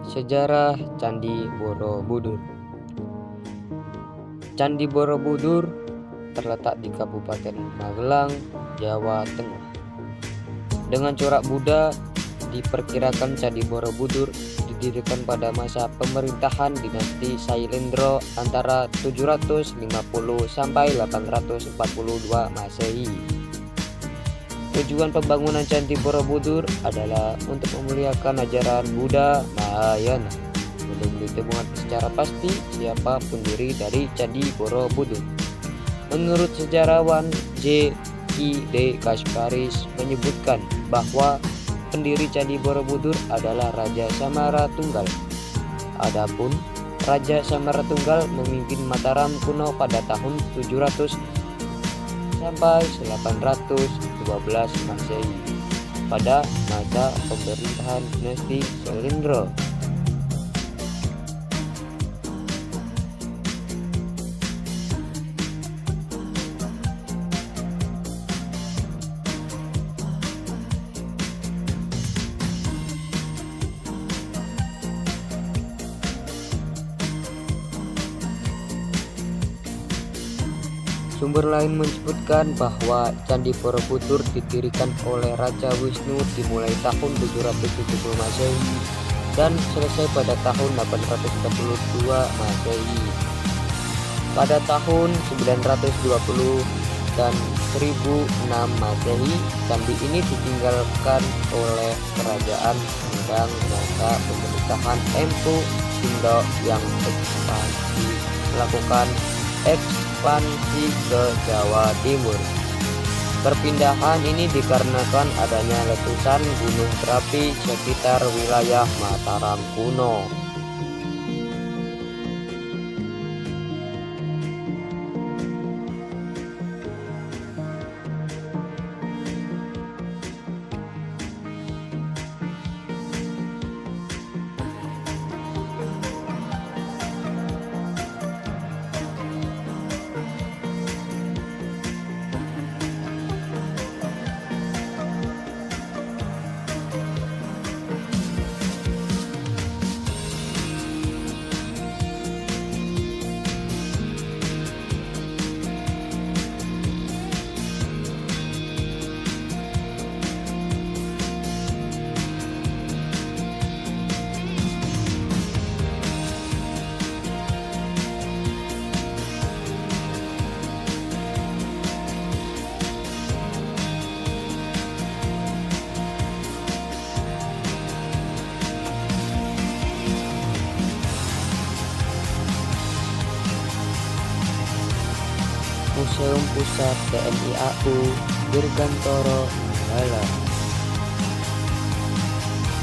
Sejarah Candi Borobudur. Candi Borobudur terletak di Kabupaten Magelang, Jawa Tengah. Dengan corak Buddha, diperkirakan Candi Borobudur didirikan pada masa pemerintahan dinasti Sailendra antara 750 sampai 842 Masehi. Tujuan pembangunan Candi Borobudur adalah untuk memuliakan ajaran Buddha Mahayana. Belum ditemukan secara pasti siapa pendiri dari Candi Borobudur. Menurut sejarawan J. I. D. Kasparis menyebutkan bahwa pendiri Candi Borobudur adalah Raja Samaratunggal. Adapun Raja Samaratunggal memimpin Mataram kuno pada tahun 700 sampai 812 Masehi pada masa pemerintahan dinasti Sailendra. Sumber lain menyebutkan bahwa Candi Borobudur didirikan oleh Raja Wisnu dimulai tahun 770 Masehi dan selesai pada tahun 832 Masehi. Pada tahun 920 dan 1006 Masehi, candi ini ditinggalkan oleh kerajaan Sindang masa pemerintahan Empu Sindok yang melakukan ekspansi ke Jawa Timur. Perpindahan ini dikarenakan adanya letusan gunung berapi sekitar wilayah Mataram kuno. Museum Pusat TNI AU Dirgantoro Mandala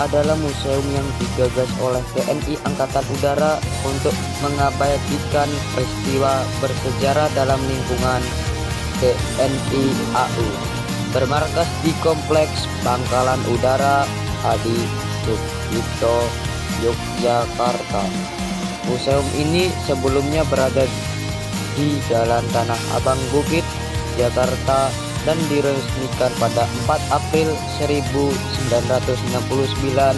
adalah museum yang digagas oleh TNI Angkatan Udara untuk mengabadikan peristiwa bersejarah dalam lingkungan TNI AU. Bermarkas di Kompleks Pangkalan Udara Adi Sucipto, Yogyakarta. Museum ini sebelumnya berada di Jalan Tanah Abang Bukit, Jakarta dan diresmikan pada 4 April 1969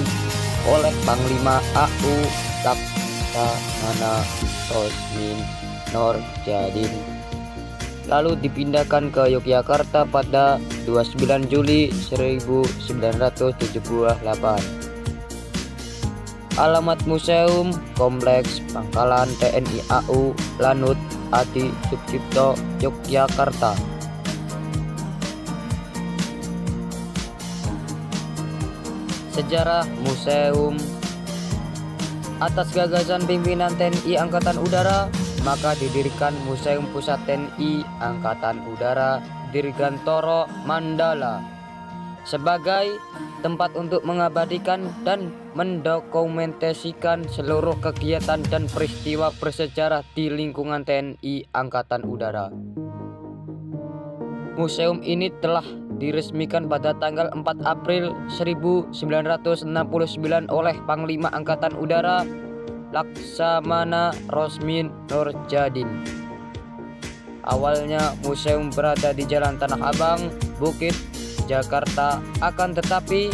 oleh Panglima AU Laksamana Rosmin Nurjadin. Lalu dipindahkan ke Yogyakarta pada 29 Juli 1978. Alamat museum Kompleks Pangkalan TNI AU Lanut Adi Sucipto, Yogyakarta. Sejarah museum. Atas gagasan pimpinan TNI Angkatan Udara, maka didirikan Museum Pusat TNI Angkatan Udara Dirgantoro Mandala sebagai tempat untuk mengabadikan dan mendokumentasikan seluruh kegiatan dan peristiwa bersejarah di lingkungan TNI Angkatan Udara. Museum ini telah diresmikan pada tanggal 4 April 1969 oleh Panglima Angkatan Udara Laksamana Rosmin Nurjadin. Awalnya museum berada di Jalan Tanah Abang, Bukit, Jakarta, akan tetapi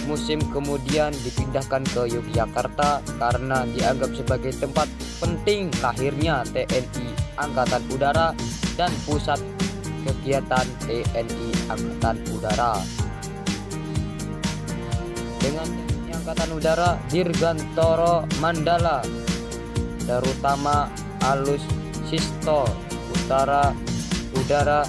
musim kemudian dipindahkan ke Yogyakarta karena dianggap sebagai tempat penting lahirnya TNI Angkatan Udara dan pusat kegiatan TNI Angkatan Udara. Dengan TNI Angkatan Udara, Dirgantoro Mandala, terutama alutsista udara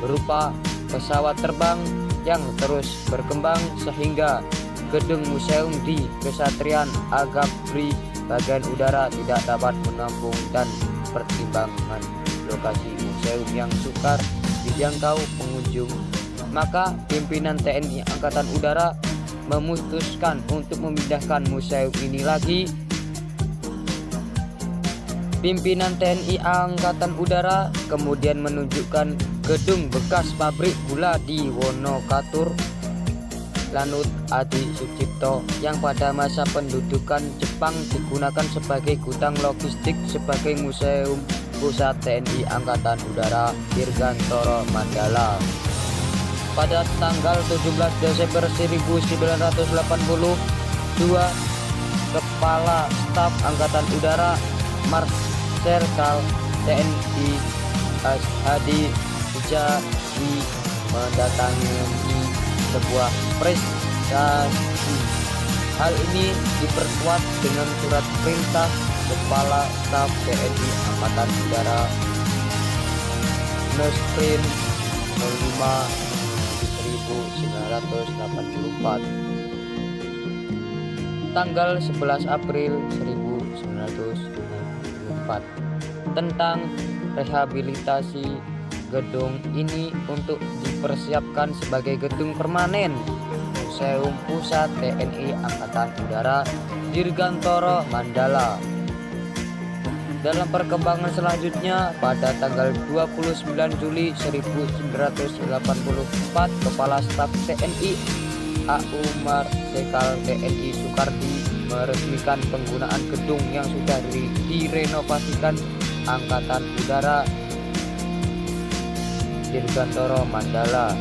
berupa pesawat terbang yang terus berkembang sehingga gedung museum di Kesatrian Agapri bagian udara tidak dapat menampung dan pertimbangan lokasi museum yang sukar dijangkau pengunjung, maka pimpinan TNI Angkatan Udara memutuskan untuk memindahkan museum ini lagi. Pimpinan TNI Angkatan Udara kemudian menunjukkan gedung bekas pabrik gula di Wonokatur, Lanut Adi Sucipto, yang pada masa pendudukan Jepang digunakan sebagai gudang logistik sebagai museum pusat TNI Angkatan Udara Dirgantoro Mandala. Pada tanggal 17 Desember 1982, Kepala Staf Angkatan Udara Marsikal TNI Hadi Sujadi mendatangi sebuah prestasi. Hal ini diperkuat dengan surat perintah Kepala Staf TNI Angkatan Udara Nesprin 05 1984 tanggal 11 April 1994 tentang rehabilitasi gedung ini untuk dipersiapkan sebagai gedung permanen Museum Pusat TNI Angkatan Udara Dirgantoro Mandala. Dalam perkembangan selanjutnya, pada tanggal 29 Juli 1984, Kepala Staf TNI AU Marsikal TNI Soekardi meresmikan penggunaan gedung yang sudah direnovasikan Angkatan Udara Dirgantoro Mandala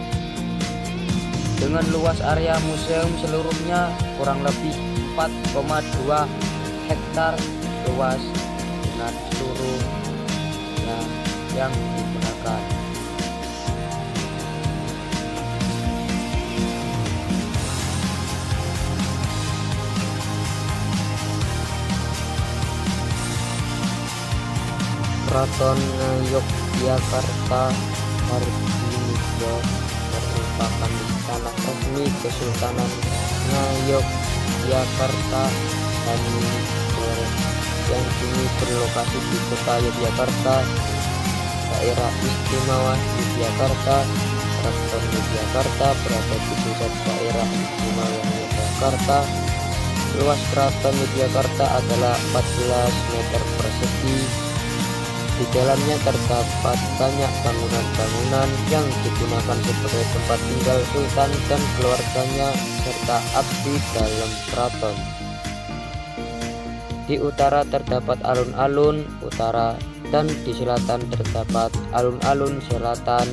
dengan luas area museum seluruhnya kurang lebih 4,2 hektar luas dengan seluruhnya yang digunakan. Keraton Yogyakarta Hardininggo merupakan tanah resmi Kesultanan Yogyakarta yang kini berlokasi di kota Yogyakarta, daerah istimewa Yogyakarta. Keraton Yogyakarta berada di pusat daerah istimewa Yogyakarta. Luas Keraton Yogyakarta adalah 14 meter persegi. Di dalamnya terdapat banyak bangunan-bangunan yang digunakan sebagai tempat tinggal sultan dan keluarganya serta abdi dalam keraton. Di utara terdapat alun-alun utara dan di selatan terdapat alun-alun selatan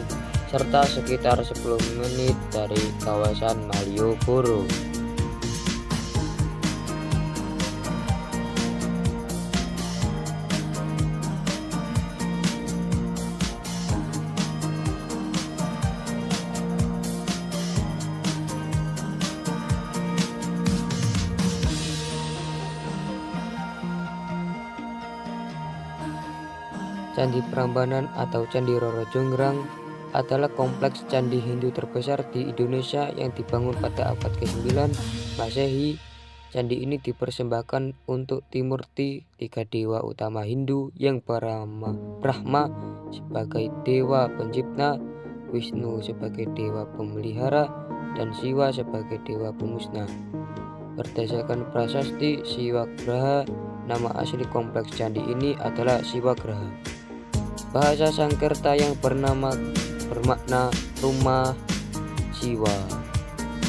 serta sekitar 10 menit dari kawasan Malioboro. Candi Prambanan atau Candi Roro Jonggrang adalah kompleks candi Hindu terbesar di Indonesia yang dibangun pada abad ke-9 Masehi. Candi ini dipersembahkan untuk Trimurti, 3 dewa utama Hindu yang Brahma sebagai dewa pencipta, Wisnu sebagai dewa pemelihara, dan Siwa sebagai dewa pemusnah. Berdasarkan prasasti Siwagraha, nama asli kompleks candi ini adalah Siwagraha. Bahasa Sanskerta yang bermakna rumah Siwa,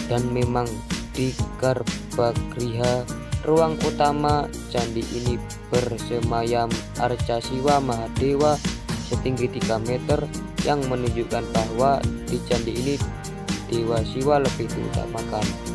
dan memang di Garbhagriha, ruang utama candi ini, bersemayam arca Siwa Mahadewa setinggi 3 meter yang menunjukkan bahwa di candi ini Dewa Siwa lebih diutamakan.